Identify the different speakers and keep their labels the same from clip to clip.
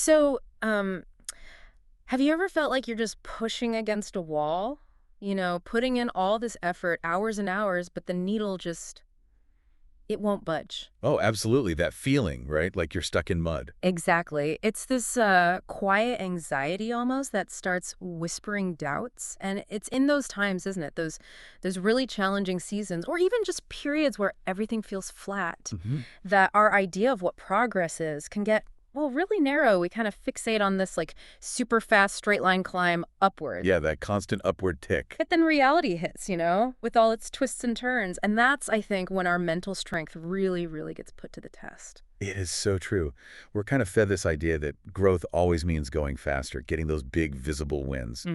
Speaker 1: So, have you ever felt like you're just pushing against a wall? Putting in all this effort, hours and hours, but the needle just, it won't budge.
Speaker 2: Oh, absolutely. That feeling, right? Like you're stuck in mud.
Speaker 1: Exactly. It's this quiet anxiety almost that starts whispering doubts. And it's in those times, isn't it? Those really challenging seasons, or even just periods where everything feels flat, that our idea of what progress is can get, well, really narrow. We kind of fixate on this like super fast straight line climb upward.
Speaker 2: Yeah, that constant upward tick.
Speaker 1: But then reality hits, with all its twists and turns. And that's, I think, when our mental strength really, really gets put to the test.
Speaker 2: It is so true. We're kind of fed this idea that growth always means going faster, getting those big visible wins.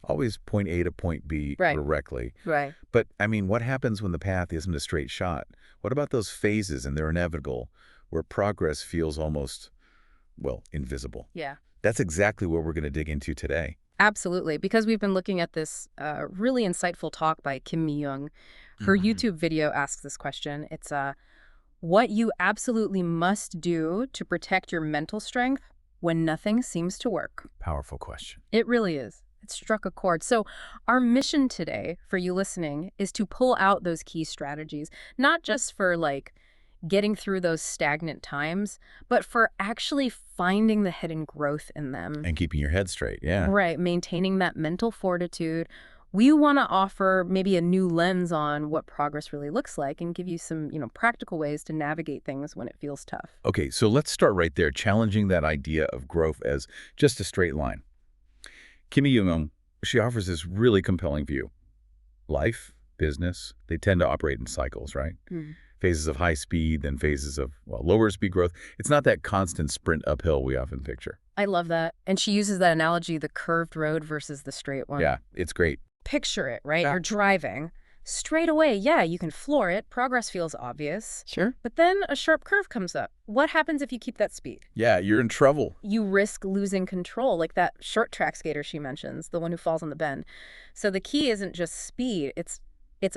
Speaker 2: Always point A to point B
Speaker 1: Right.
Speaker 2: directly.
Speaker 1: Right.
Speaker 2: But, I mean, what happens when the path isn't a straight shot? What about those phases, and they're inevitable, where progress feels almost, well, invisible?
Speaker 1: Yeah.
Speaker 2: That's exactly what we're going to dig into today.
Speaker 1: Absolutely, because we've been looking at this really insightful talk by Kim Mi Kyung. Her YouTube video asks this question. It's what you absolutely must do to protect your mental strength when nothing seems to work.
Speaker 2: Powerful question.
Speaker 1: It really is. It struck a chord. So our mission today for you listening is to pull out those key strategies, not just for like getting through those stagnant times, but for actually finding the hidden growth in them.
Speaker 2: And keeping your head straight, yeah.
Speaker 1: Right, maintaining that mental fortitude. We want to offer maybe a new lens on what progress really looks like and give you some, practical ways to navigate things when it feels tough.
Speaker 2: Okay, so let's start right there, challenging that idea of growth as just a straight line. Kim Mi Kyung, she offers this really compelling view. Life, business, they tend to operate in cycles, right? Phases of high speed, then phases of, well, lower speed growth. It's not that constant sprint uphill we often picture.
Speaker 1: I love that. And she uses that analogy, the curved road versus the straight one.
Speaker 2: Yeah, it's great.
Speaker 1: Picture it, right?
Speaker 2: Yeah.
Speaker 1: You're driving. Straight away, yeah, you can floor it. Progress feels obvious.
Speaker 2: Sure.
Speaker 1: But then a sharp curve comes up. What happens if you keep that speed?
Speaker 2: Yeah, you're in trouble.
Speaker 1: You risk losing control, like that short track skater she mentions, the one who falls on the bend. So the key isn't just speed, it's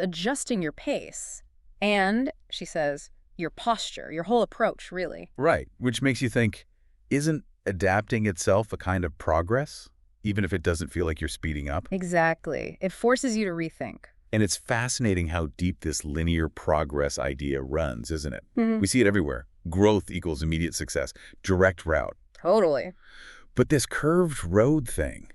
Speaker 1: adjusting your pace. And, she says, your posture, your whole approach, really.
Speaker 2: Right, which makes you think, isn't adapting itself a kind of progress, even if it doesn't feel like you're speeding up?
Speaker 1: Exactly. It forces you to rethink.
Speaker 2: And it's fascinating how deep this linear progress idea runs, isn't it? We see it everywhere. Growth equals immediate success, direct route.
Speaker 1: Totally.
Speaker 2: But this curved road thing,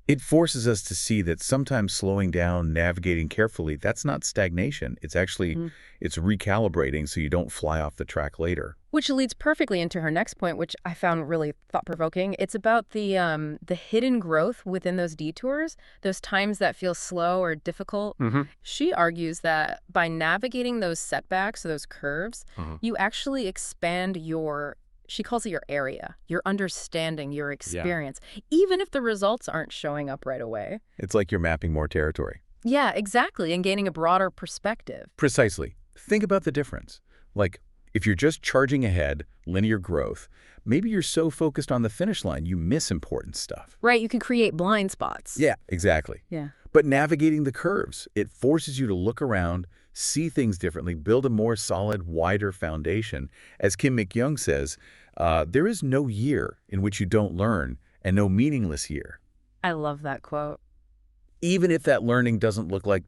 Speaker 2: it forces us to see that sometimes slowing down, navigating carefully, that's not stagnation. It's actually, it's recalibrating so you don't fly off the track later.
Speaker 1: Which leads perfectly into her next point, which I found really thought-provoking. It's about the hidden growth within those detours, those times that feel slow or difficult. She argues that by navigating those setbacks, those curves, you actually expand your, she calls it your area, your understanding, your experience, even if the results aren't showing up right away.
Speaker 2: It's like you're mapping more territory.
Speaker 1: Yeah, exactly, and gaining a broader perspective.
Speaker 2: Precisely. Think about the difference. Like, if you're just charging ahead, linear growth, maybe you're so focused on the finish line you miss important stuff.
Speaker 1: Right, you can create blind spots.
Speaker 2: Yeah, exactly.
Speaker 1: Yeah.
Speaker 2: But navigating the curves, it forces you to look around, see things differently, build a more solid, wider foundation. As Kim Mi Kyung says, there is no year in which you don't learn, and no meaningless year.
Speaker 1: I love that quote.
Speaker 2: Even if that learning doesn't look like,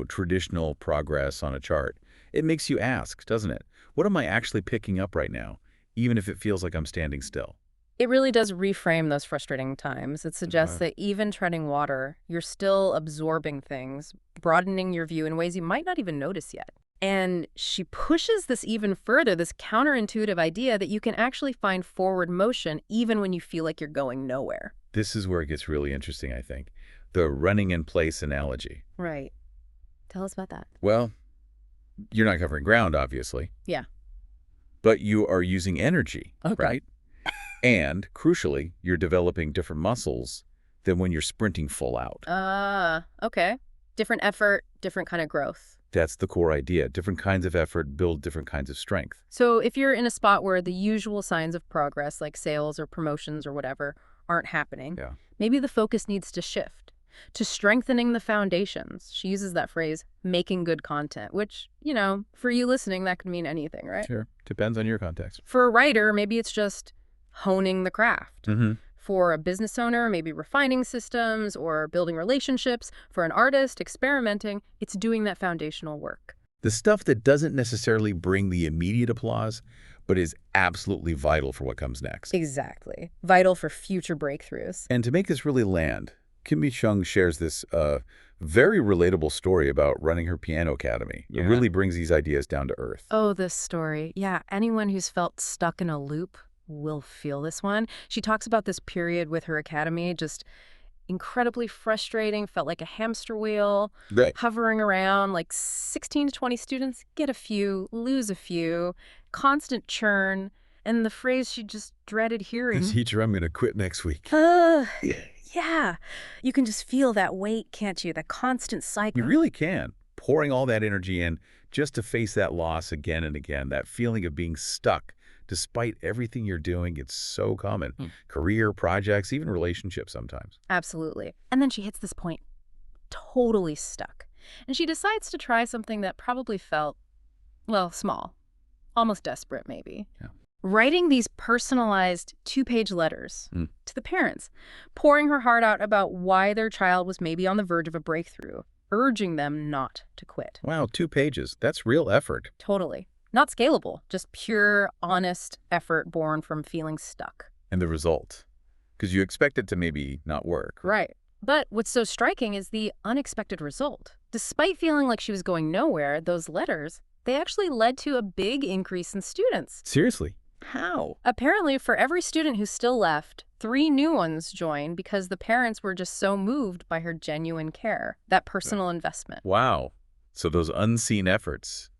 Speaker 2: traditional progress on a chart, it makes you ask, doesn't it? What am I actually picking up right now, even if it feels like I'm standing still?
Speaker 1: It really does reframe those frustrating times. It suggests that even treading water, you're still absorbing things, broadening your view in ways you might not even notice yet. And she pushes this even further, this counterintuitive idea that you can actually find forward motion even when you feel like you're going nowhere.
Speaker 2: This is where it gets really interesting, I think. The running in place analogy.
Speaker 1: Right. Tell us about that.
Speaker 2: Well, you're not covering ground, obviously.
Speaker 1: Yeah.
Speaker 2: But you are using energy,
Speaker 1: Okay.
Speaker 2: right? And, crucially, you're developing different muscles than when you're sprinting full out.
Speaker 1: Okay. Different effort, different kind of growth.
Speaker 2: That's the core idea. Different kinds of effort build different kinds of strength.
Speaker 1: So if you're in a spot where the usual signs of progress, like sales or promotions or whatever, aren't happening, maybe the focus needs to shift to strengthening the foundations. She uses that phrase, making good content, which, for you listening, that could mean anything, right?
Speaker 2: Sure. Depends on your context.
Speaker 1: For a writer, maybe it's just honing the craft. For a business owner, maybe refining systems or building relationships. For an artist, experimenting, it's doing that foundational work.
Speaker 2: The stuff that doesn't necessarily bring the immediate applause, but is absolutely vital for what comes next.
Speaker 1: Exactly. Vital for future breakthroughs.
Speaker 2: And to make this really land, Kim Mi Kyung shares this very relatable story about running her piano academy. It really brings these ideas down to earth.
Speaker 1: Oh, this story. Yeah, anyone who's felt stuck in a loop will feel this one. She talks about this period with her academy, just incredibly frustrating, felt like a hamster wheel, hovering around, like 16 to 20 students, get a few, lose a few, constant churn, and the phrase she just dreaded hearing.
Speaker 2: Teacher, I'm going to quit next week.
Speaker 1: Yeah. You can just feel that weight, can't you? That constant cycle.
Speaker 2: You really can. Pouring all that energy in just to face that loss again and again, that feeling of being stuck. Despite everything you're doing, it's so common. Career, projects, even relationships sometimes.
Speaker 1: Absolutely. And then she hits this point, totally stuck. And she decides to try something that probably felt, well, small, almost desperate maybe. Writing these personalized 2-page letters to the parents, pouring her heart out about why their child was maybe on the verge of a breakthrough, urging them not to quit.
Speaker 2: Wow, 2 pages. That's real effort.
Speaker 1: Totally. Not scalable, just pure, honest effort born from feeling stuck.
Speaker 2: And the result? Because you expect it to maybe not work.
Speaker 1: Right. But what's so striking is the unexpected result. Despite feeling like she was going nowhere, those letters, they actually led to a big increase in students.
Speaker 2: Seriously? How?
Speaker 1: Apparently, for every student who still left, 3 new ones joined because the parents were just so moved by her genuine care, that personal investment.
Speaker 2: Wow. So those unseen efforts,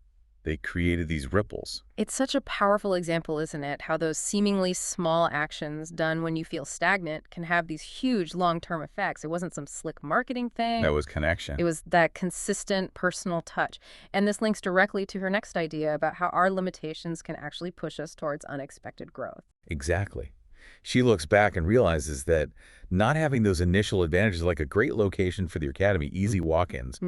Speaker 2: they created these ripples.
Speaker 1: It's such a powerful example, isn't it? How those seemingly small actions done when you feel stagnant can have these huge long-term effects. It wasn't some slick marketing thing.
Speaker 2: That was connection.
Speaker 1: It was that consistent personal touch. And this links directly to her next idea about how our limitations can actually push us towards unexpected growth.
Speaker 2: Exactly. She looks back and realizes that not having those initial advantages, like a great location for the academy, easy walk-ins,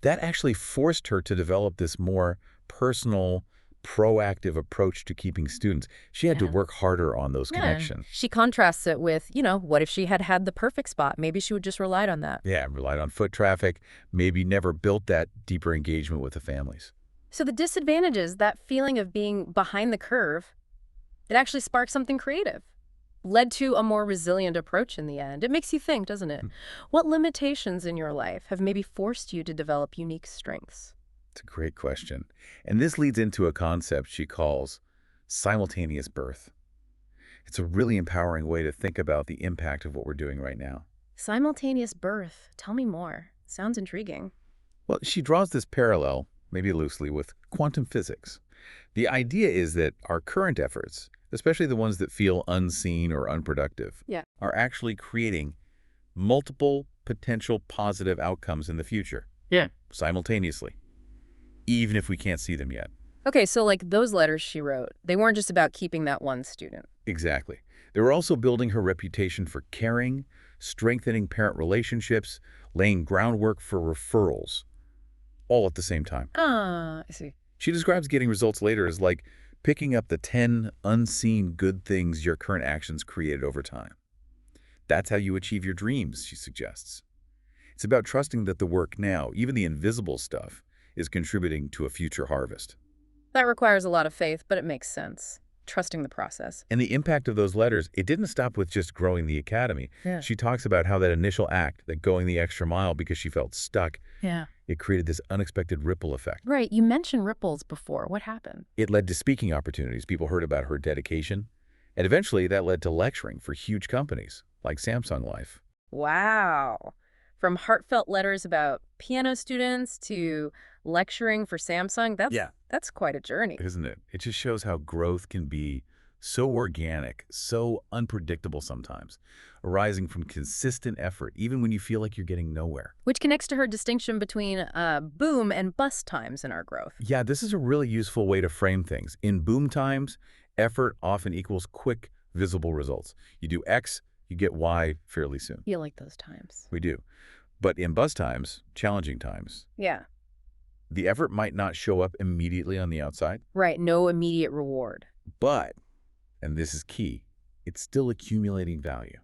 Speaker 2: that actually forced her to develop this more personal, proactive approach to keeping students. She had to work harder on those connections.
Speaker 1: She contrasts it with, what if she had had the perfect spot? Maybe she would just relied on that.
Speaker 2: Yeah, relied on foot traffic, maybe never built that deeper engagement with the families.
Speaker 1: So the disadvantages, that feeling of being behind the curve, it actually sparked something creative. Led to a more resilient approach in the end. It makes you think, doesn't it? What limitations in your life have maybe forced you to develop unique strengths?
Speaker 2: It's a great question. And this leads into a concept she calls simultaneous birth. It's a really empowering way to think about the impact of what we're doing right now.
Speaker 1: Simultaneous birth. Tell me more. Sounds intriguing.
Speaker 2: Well, she draws this parallel, maybe loosely, with quantum physics. The idea is that our current efforts, especially the ones that feel unseen or unproductive, are actually creating multiple potential positive outcomes in the future. Simultaneously, even if we can't see them yet.
Speaker 1: Okay, so like those letters she wrote, they weren't just about keeping that one student.
Speaker 2: Exactly. They were also building her reputation for caring, strengthening parent relationships, laying groundwork for referrals, all at the same time.
Speaker 1: I see.
Speaker 2: She describes getting results later as like picking up the 10 unseen good things your current actions created over time. That's how you achieve your dreams, she suggests. It's about trusting that the work now, even the invisible stuff, is contributing to a future harvest.
Speaker 1: That requires a lot of faith, but it makes sense. Trusting the process.
Speaker 2: And the impact of those letters, it didn't stop with just growing the academy. She talks about how that initial act, that going the extra mile because she felt stuck, it created this unexpected ripple effect.
Speaker 1: Right. You mentioned ripples before. What happened?
Speaker 2: It led to speaking opportunities. People heard about her dedication. And eventually that led to lecturing for huge companies like Samsung Life.
Speaker 1: Wow. From heartfelt letters about piano students to lecturing for Samsung, that's quite a journey.
Speaker 2: Isn't it? It just shows how growth can be so organic, so unpredictable sometimes, arising from consistent effort, even when you feel like you're getting nowhere.
Speaker 1: Which connects to her distinction between boom and bust times in our growth.
Speaker 2: Yeah, this is a really useful way to frame things. In boom times, effort often equals quick, visible results. You do X, you get Y fairly soon.
Speaker 1: You like those times.
Speaker 2: We do. But in bust times, challenging times, the effort might not show up immediately on the outside.
Speaker 1: Right, no immediate reward.
Speaker 2: But, and this is key, it's still accumulating value,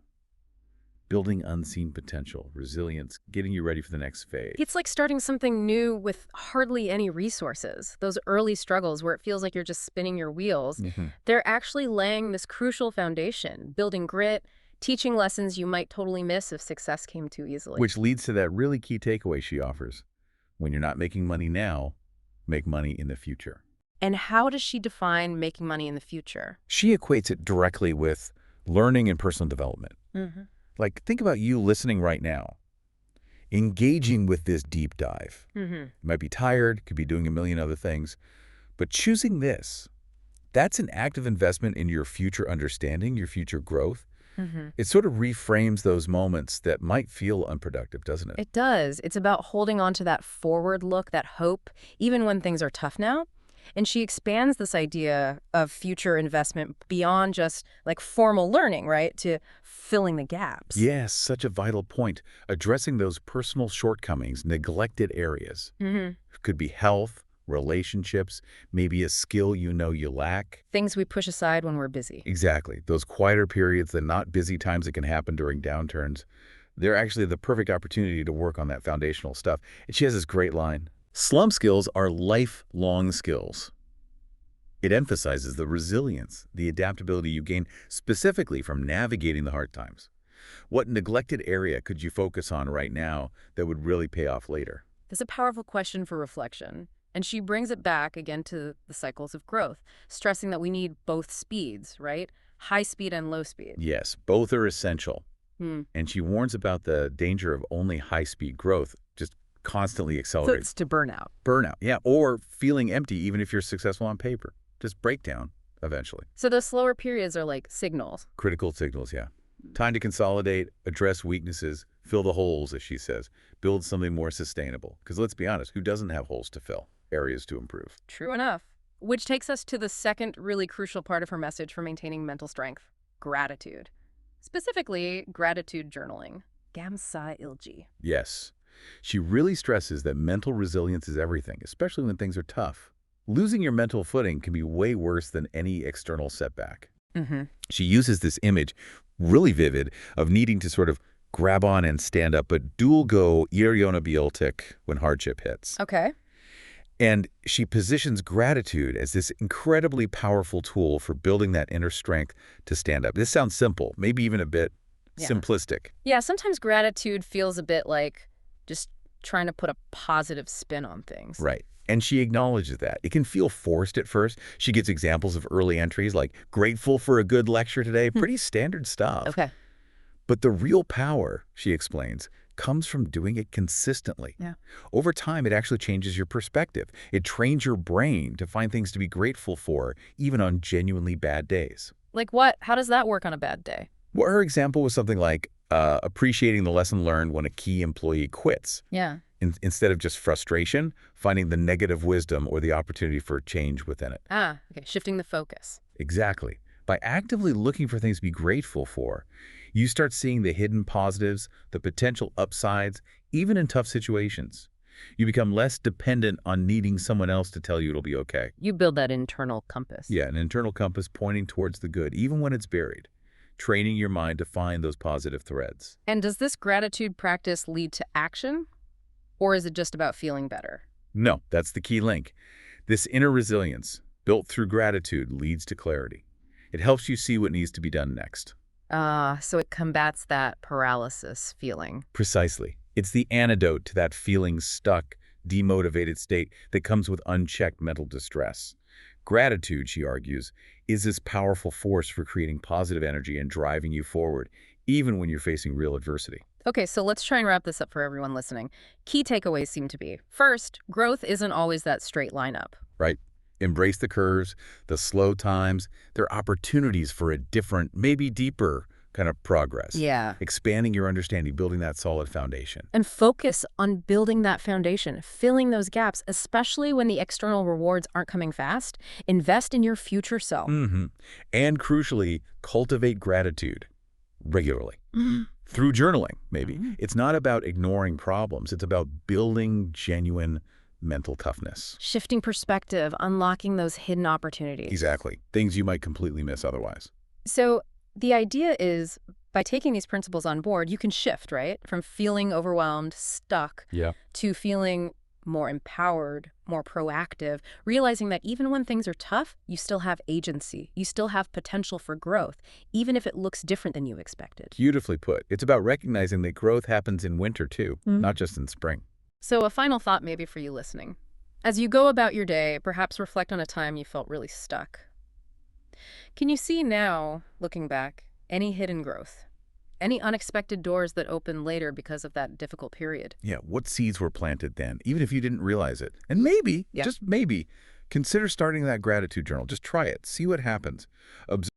Speaker 2: building unseen potential, resilience, getting you ready for the next phase.
Speaker 1: It's like starting something new with hardly any resources. Those early struggles where it feels like you're just spinning your wheels, they're actually laying this crucial foundation, building grit, teaching lessons you might totally miss if success came too easily.
Speaker 2: Which leads to that really key takeaway she offers. When you're not making money now, make money in the future.
Speaker 1: And how does she define making money in the future?
Speaker 2: She equates it directly with learning and personal development. Like, think about you listening right now, engaging with this deep dive. You might be tired, could be doing a million other things, but choosing this, that's an active investment in your future understanding, your future growth. It sort of reframes those moments that might feel unproductive, doesn't it?
Speaker 1: It does. It's about holding on to that forward look, that hope, even when things are tough now. And she expands this idea of future investment beyond just like formal learning, right, to filling the gaps.
Speaker 2: Yes, such a vital point. Addressing those personal shortcomings, neglected areas. Could be health, relationships, maybe a skill you know you lack.
Speaker 1: Things we push aside when we're busy.
Speaker 2: Exactly. Those quieter periods, the not busy times that can happen during downturns, they're actually the perfect opportunity to work on that foundational stuff. And she has this great line. Slump skills are lifelong skills. It emphasizes the resilience, the adaptability you gain specifically from navigating the hard times. What neglected area could you focus on right now that would really pay off later?
Speaker 1: That's a powerful question for reflection. And she brings it back again to the cycles of growth, stressing that we need both speeds, right? High speed and low speed.
Speaker 2: Yes, both are essential. And she warns about the danger of only high-speed growth, just constantly accelerating.
Speaker 1: So it's to burnout.
Speaker 2: Burnout, yeah, or feeling empty even if you're successful on paper. Just breakdown eventually.
Speaker 1: So those slower periods are like signals.
Speaker 2: Critical signals, yeah. Time to consolidate, address weaknesses, fill the holes, as she says, build something more sustainable. Because let's be honest, who doesn't have holes to fill, areas to improve?
Speaker 1: True enough. Which takes us to the second really crucial part of her message for maintaining mental strength, gratitude. Specifically, gratitude journaling. 감사일기.
Speaker 2: Yes. She really stresses that mental resilience is everything, especially when things are tough. Losing your mental footing can be way worse than any external setback. She uses this image, really vivid, of needing to sort of grab on and stand up, but dual go 일어나 비올tic when hardship hits.
Speaker 1: Okay.
Speaker 2: And she positions gratitude as this incredibly powerful tool for building that inner strength to stand up. This sounds simple, maybe even a bit simplistic.
Speaker 1: Yeah, sometimes gratitude feels a bit like just trying to put a positive spin on things.
Speaker 2: Right. And she acknowledges that. It can feel forced at first. She gets examples of early entries like, grateful for a good lecture today. Pretty standard stuff.
Speaker 1: Okay.
Speaker 2: But the real power, she explains, comes from doing it consistently.
Speaker 1: Yeah.
Speaker 2: Over time, it actually changes your perspective. It trains your brain to find things to be grateful for, even on genuinely bad days.
Speaker 1: Like what? How does that work on a bad day?
Speaker 2: Well, her example was something like appreciating the lesson learned when a key employee quits.
Speaker 1: Yeah.
Speaker 2: Instead of just frustration, finding the negative wisdom or the opportunity for change within it.
Speaker 1: Ah, okay. Shifting the focus.
Speaker 2: Exactly. By actively looking for things to be grateful for, you start seeing the hidden positives, the potential upsides, even in tough situations. You become less dependent on needing someone else to tell you it'll be okay.
Speaker 1: You build that internal compass.
Speaker 2: Yeah, an internal compass pointing towards the good, even when it's buried. Training your mind to find those positive threads.
Speaker 1: And does this gratitude practice lead to action? Or is it just about feeling better?
Speaker 2: No, that's the key link. This inner resilience, built through gratitude, leads to clarity. It helps you see what needs to be done next.
Speaker 1: So it combats that paralysis feeling.
Speaker 2: Precisely. It's the antidote to that feeling stuck, demotivated state that comes with unchecked mental distress. Gratitude, she argues, is this powerful force for creating positive energy and driving you forward, even when you're facing real adversity.
Speaker 1: Okay, so let's try and wrap this up for everyone listening. Key takeaways seem to be, first, growth isn't always that straight line up.
Speaker 2: Right. Embrace the curves, the slow times. They're opportunities for a different, maybe deeper kind of progress.
Speaker 1: Yeah.
Speaker 2: Expanding your understanding, building that solid foundation.
Speaker 1: And focus on building that foundation, filling those gaps, especially when the external rewards aren't coming fast. Invest in your future self.
Speaker 2: And crucially, cultivate gratitude regularly. Through journaling, maybe. It's not about ignoring problems. It's about building genuine mental toughness.
Speaker 1: Shifting perspective, unlocking those hidden opportunities.
Speaker 2: Exactly. Things you might completely miss otherwise.
Speaker 1: So The idea is, by taking these principles on board, you can shift, right? From feeling overwhelmed, stuck,
Speaker 2: Yeah.
Speaker 1: to feeling more empowered, more proactive, realizing that even when things are tough, you still have agency. You still have potential for growth, even if it looks different than you expected.
Speaker 2: Beautifully put. It's about recognizing that growth happens in winter too, not just in spring.
Speaker 1: So a final thought maybe for you listening. As you go about your day, perhaps reflect on a time you felt really stuck. Can you see now, looking back, any hidden growth? Any unexpected doors that open later because of that difficult period?
Speaker 2: Yeah, what seeds were planted then, even if you didn't realize it? And maybe,
Speaker 1: Yeah.
Speaker 2: just maybe, consider starting that gratitude journal. Just try it. See what happens.